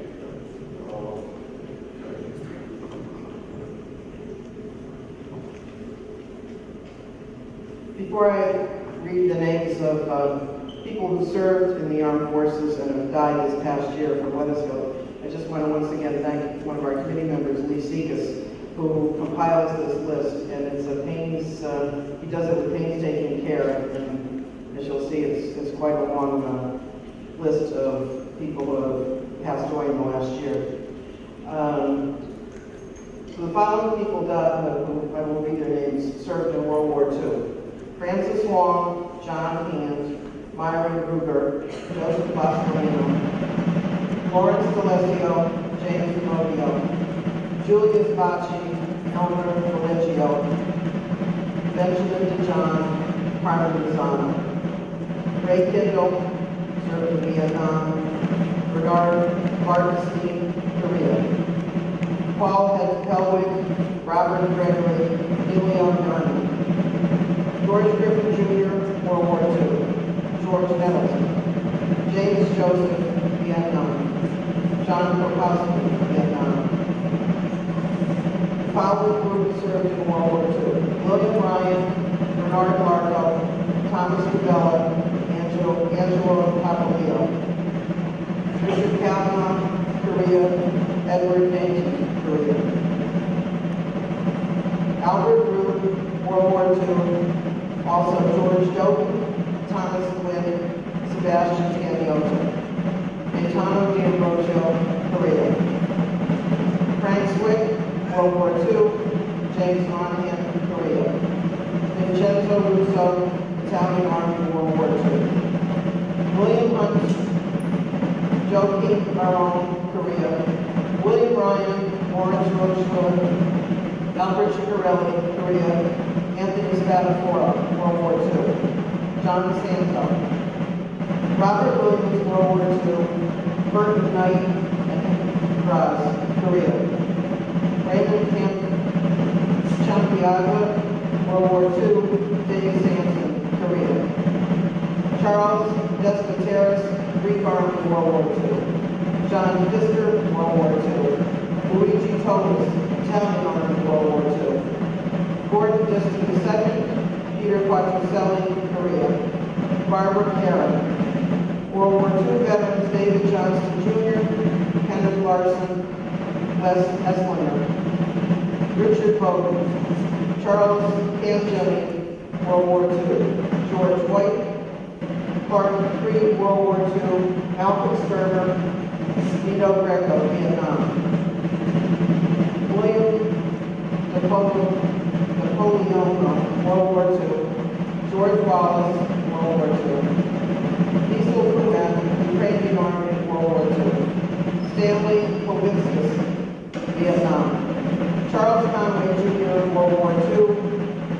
Before I read the names of people who served in the armed forces and have died this past year from Weathersfield, I just want to once again thank one of our committee members, Lee Sekas, who compiles this list, and it's a he does it with painstaking care, and as you'll see, it's quite a long list of people who have passed away in the last year. So the following people died, who I will read their names, served in World War II. Francis Wong, John Hand, Myron Ruger, Joseph Boscolino, Lawrence D'Alessio, James Movio, Julius Bacci, Elmer Valeggio, Benjamin DeJohn, Carmen Lozano, Ray Kendall, served in Vietnam, Bernard Bartenstein, Korea, Paul Helwig, Robert Gregory, Neil Garner, George Griffin Jr., World War II, George Nettleton, James Joseph, Vietnam, John Kropowski, Vietnam. The following group served in World War II: William Ryan, Bernard Largo, Thomas Rubella, Angelo Papaleo, Richard Kavanaugh, Korea, Edward Dainton, Korea. Albert Root, World War II, also George Doken, Thomas Quinn, Sebastian Tanioto, Gaetano D'Ambrosio, Korea. Frank Swick, World War II, James Monahan, Korea. Vincenzo Russo, Italian Army, World War II. William Hunt, Joaquin Baron, Korea. William Ryan, Orange Rochefort, Albert Chicarelli, Korea. Anthony Spadafora, World War II. John Santo. Robert Williams, World War II. Burton Knight and Graz, Korea. Raymond Champiagua, World War II. Dave Sampson, Korea. Charles Despoteris, Greek Army, World War II. John Pfister, World War II. Luigi Tolis, Italian Army, World War II. Gordon Diston II, Peter Quattroselli, Korea. Barbara Carey. World War II veterans David Johnston Jr., Kenneth Larson, Les Eslinger. Richard Bowden. Charles Cangemi, World War II. George White. Clark Creed, World War II. Malcolm Sturmer. Vito Greco, Vietnam. William Napoleon, World War II. George Wallace, World War II. Diesel Pumet, Ukrainian Army, World War II. Stanley Kovitskis, Vietnam. Charles Conway Jr., World War II.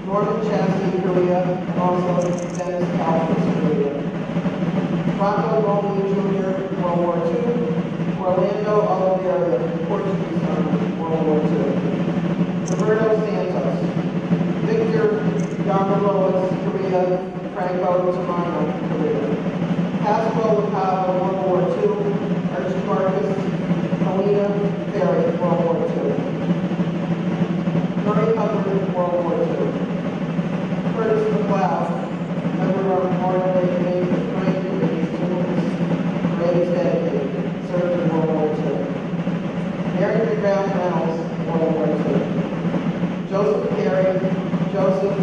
Norman Chastity, Korea. Also Dennis Calvin, Korea. Rocco Romney Jr., World War II. Orlando Oliveira, Portuguese Army, World War II. Roberto Santos. Victor Yarmalois, Korea. Franco Tamano, Korea. Pascal Lacava, World War II. Archie Marcus, Helena Ferry, World War II. Murray Hubbard, World War II. Curtis McLeod, member of Memorial Day Committee for Frank Committee, Graves dedicated, served in World War II. Mary McGrath Reynolds, World War II. Joseph Carey, Joseph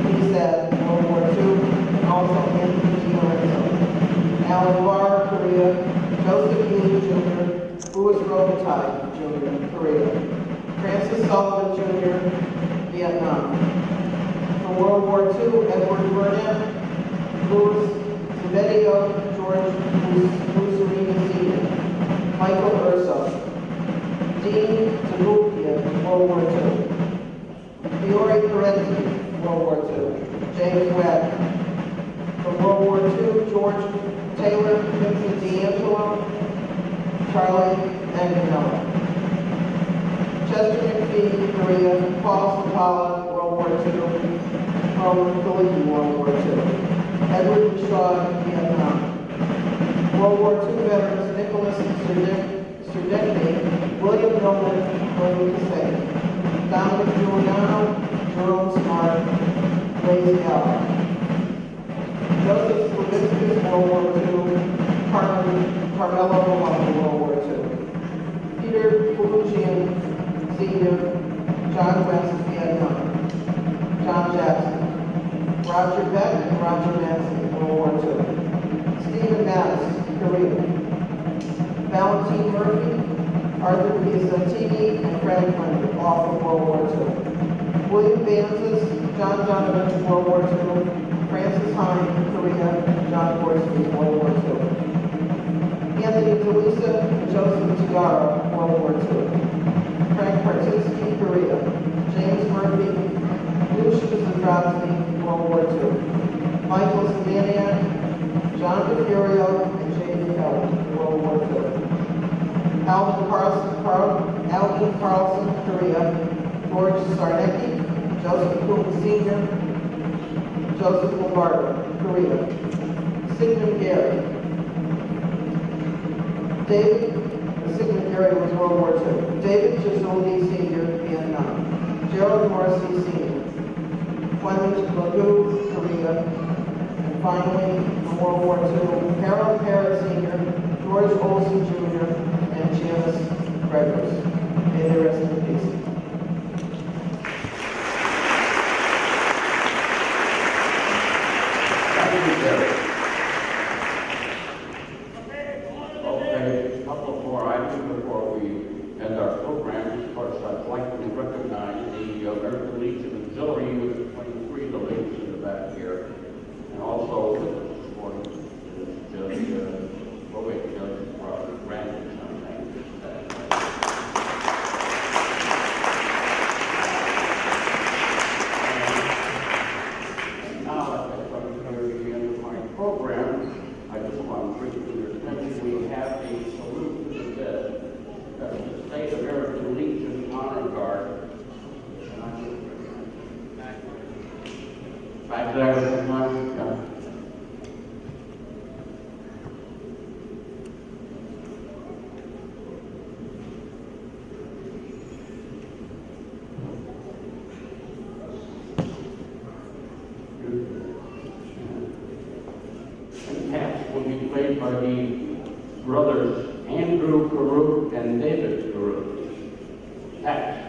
Lisad, World War II, and also Anthony G. Lorenzo. Alan Barr, Korea. Joseph Lee Jr., Louis Robitaille Jr., Korea. Francis Sullivan Jr., Vietnam. From World War II, Edward Burnett, Louis Zebedio, George Mussolini Sr., Michael Urso. Dean Tabulkia, World War II. Fiore Parenti, World War II. James Webb. From World War II, George Taylor, Vincent D'Angelo, Charlie Manganello. Chester McPhee, Korea, Paul Sapala, World War II, Roman Gilligan, World War II, Edward Shaw, Vietnam. World War II veterans Nicholas Surdekny, William Millman, William Casey, Dominic Giuliano, Jerome Smart, Ray Scala. Joseph Slavinskas, World War II, Carmelo Malone, World War II. Peter Puluchian, Sr., John West, Vietnam. John Jackson. Roger Beck and Roger Manson, World War II. Stephen Mattis, Korea. Valentine Murphy, Arthur Pizzantini, and Frank Linder, all from World War II. William Banzas, John Donovan, World War II. Francis Hine, Korea. John Gorski, World War II. Anthony DeLisa and Joseph Tagara, World War II. Frank Partinsky, Korea. James Murphy, Lush Zdrowski, World War II. Michael Zemaniak, John DeFurio, and James Kelly, World War II. Alvin Carlson, Korea. George Sarnecki, Joseph Kuhn Sr., Joseph Lombardo, Korea. Sigmund Gary. Sigmund Gary was World War II. David Chisoldi, Sr., Vietnam. Gerald Morrissey, Sr. Clement Lagu, Korea. And finally, from World War II, Harold Parrott, Sr., George Olson, Jr., and Janice Gregors. May they rest in peace. Okay, a couple more items before we end our program. First, I'd like to recognize the American Legion Auxiliary Unit 23, the ladies in the back here, and also with us this morning is Judge Randall. Now, as I'm near the end of my program, I just want to bring to your attention we have a salute to the dead. That's the State American Legion Honor Guard. Back there, yeah. And hats will be played by the brothers Andrew Karuk and David Karuk. Hats.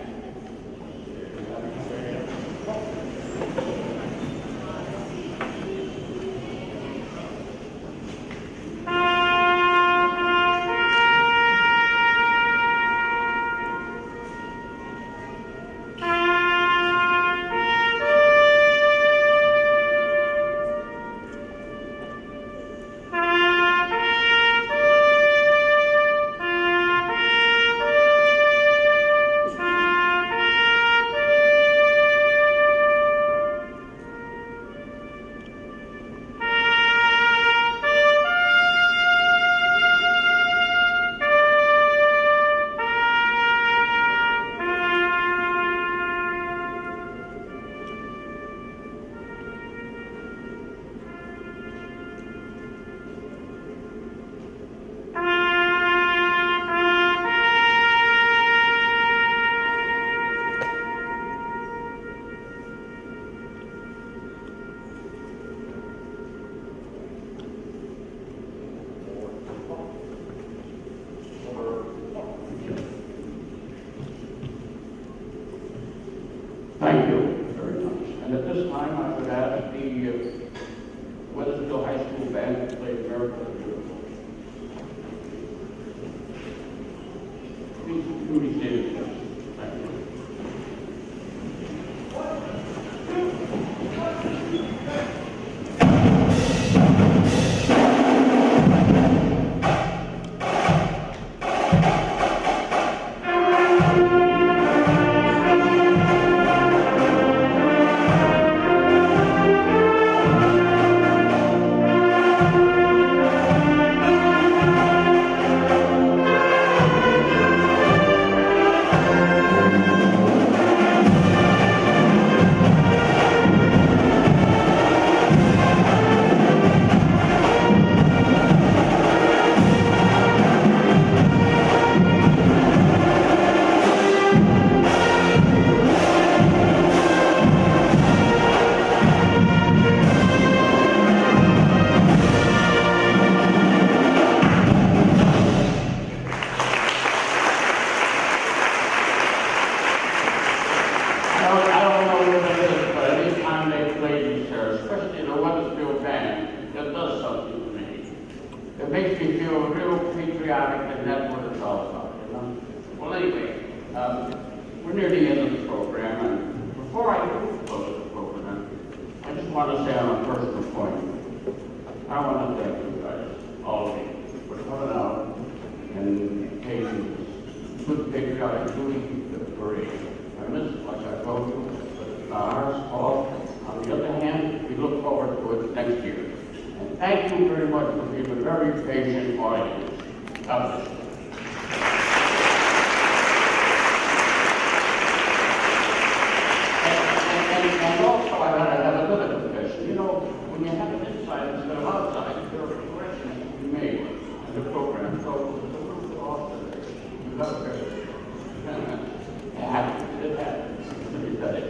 Thank you very much. And at this time, I would ask the Weathersfield High School band to play America the Beautiful. Please do be seated. Thank you. Thank you. make me feel real patriotic, and that's what it's all about, you know? Well, anyway, we're near the end of the program, and before I do close the program, I just want to say on a personal point, I want to thank you guys, all of you, for coming out and paying good patriotic duty to the parade. I miss it, like I told you, but it's not our fault. On the other hand, we look forward to it next year. And thank you very much for being a very patient audience. God bless you. And also, I gotta have another confession. You know, when you have an inside instead of outside, there are corrections to be made in the program. So it's a little off today. You got it. It happens. It happens. Let me tell you.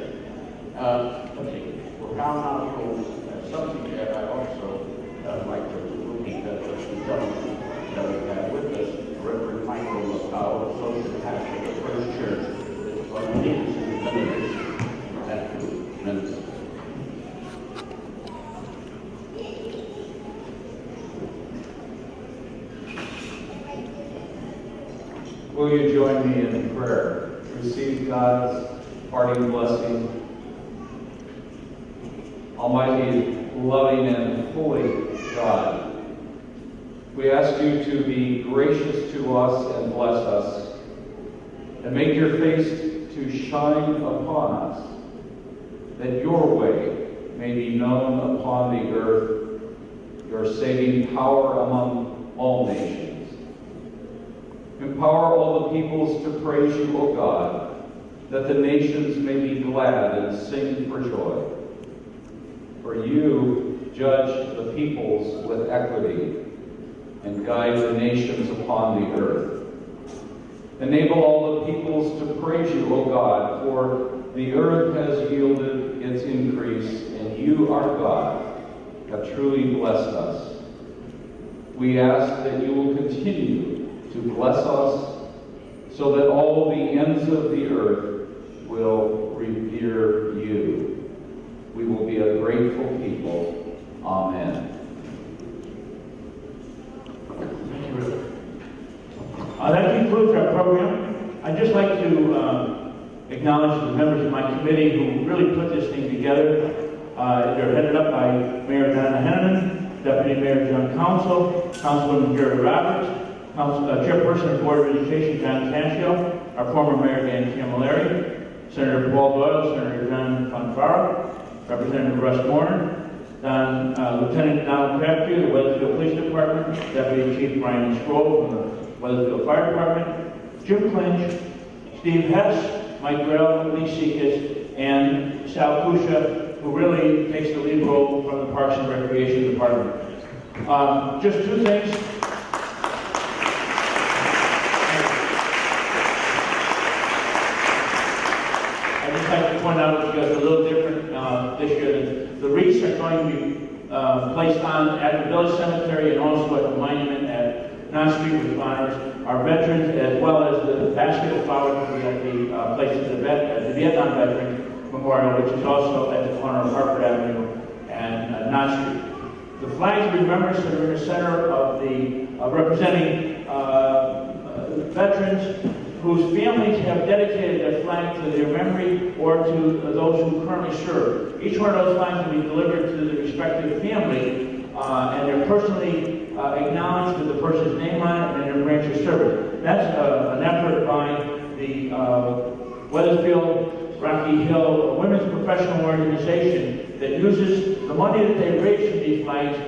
Let's see. We're down now to something that I also like to look at the gentleman that we have with us, Reverend Michael McCall, Associate Pastor of the First Church. It's going to lead us in the benediction. Thank you. Minister. Will you join me in prayer? Receive God's parting blessing. Almighty, loving, and holy God, we ask you to be gracious to us and bless us, and make your face to shine upon us, that your way may be known upon the earth, your saving power among all nations. Empower all the peoples to praise you, O God, that the nations may be glad and sing for joy. For you judge the peoples with equity and guide the nations upon the earth. Enable all the peoples to praise you, O God, for the earth has yielded its increase, and you, our God, have truly blessed us. We ask that you will continue to bless us so that all the ends of the earth will revere you. We will be a grateful people. Amen. That concludes our program. I'd just like to acknowledge the members of my committee who really put this thing together. They're headed up by Mayor Donna Henneman, Deputy Mayor John Council, Councilwoman Gary Roberts, Chairperson of the Board of Education John Cascio, our former Mayor Dan Camilleri, Senator Paul Doyle, Senator John Fonfara, Representative Russ Warner, Lieutenant Donald Crabtree of the Weathersfield Police Department, Deputy Chief Brian Scroll from the Weathersfield Fire Department, Jim Clinch, Steve Hess, Mike Grell, Lee Seekis, and Sal Kusha, who really takes the lead role from the Parks and Recreation Department. Just two things. I'd just like to point out because it's a little different this year. The wreaths are going to be placed on at the Village Cemetery and also at the monument at Non Street Responders. Our veterans, as well as the basket of flowers that we placed at the Vietnam Veterans Memorial, which is also at the corner of Hartford Avenue and Non Street. The flags of remembrance that are in the center of the representing veterans whose families have dedicated their flag to their memory or to those who currently serve. Each one of those flags will be delivered to the respective family, and they're personally acknowledged with the person's name on it and their branch of service. That's an effort by the Weathersfield Rocky Hill Women's Professional Organization that uses the money that they raise from these flags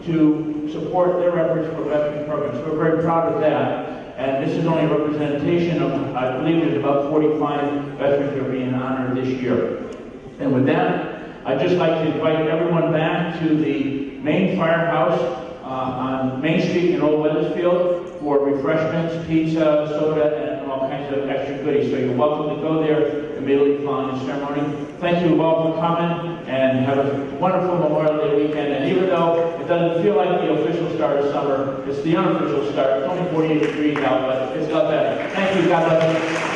to support their efforts for veteran programs. So we're very proud of that. And this is only a representation of, I believe there's about 45 veterans that are being honored this year. And with that, I'd just like to invite everyone back to the main firehouse on Main Street in Old Weathersfield for refreshments, pizza, soda, and all kinds of extra goodies. So you're welcome to go there immediately following the ceremony. Thank you all for coming, and have a wonderful Memorial Day weekend. And even though it doesn't feel like the official start of summer, it's the unofficial start. It's only 48 degrees out, but it's got better. Thank you. God bless you.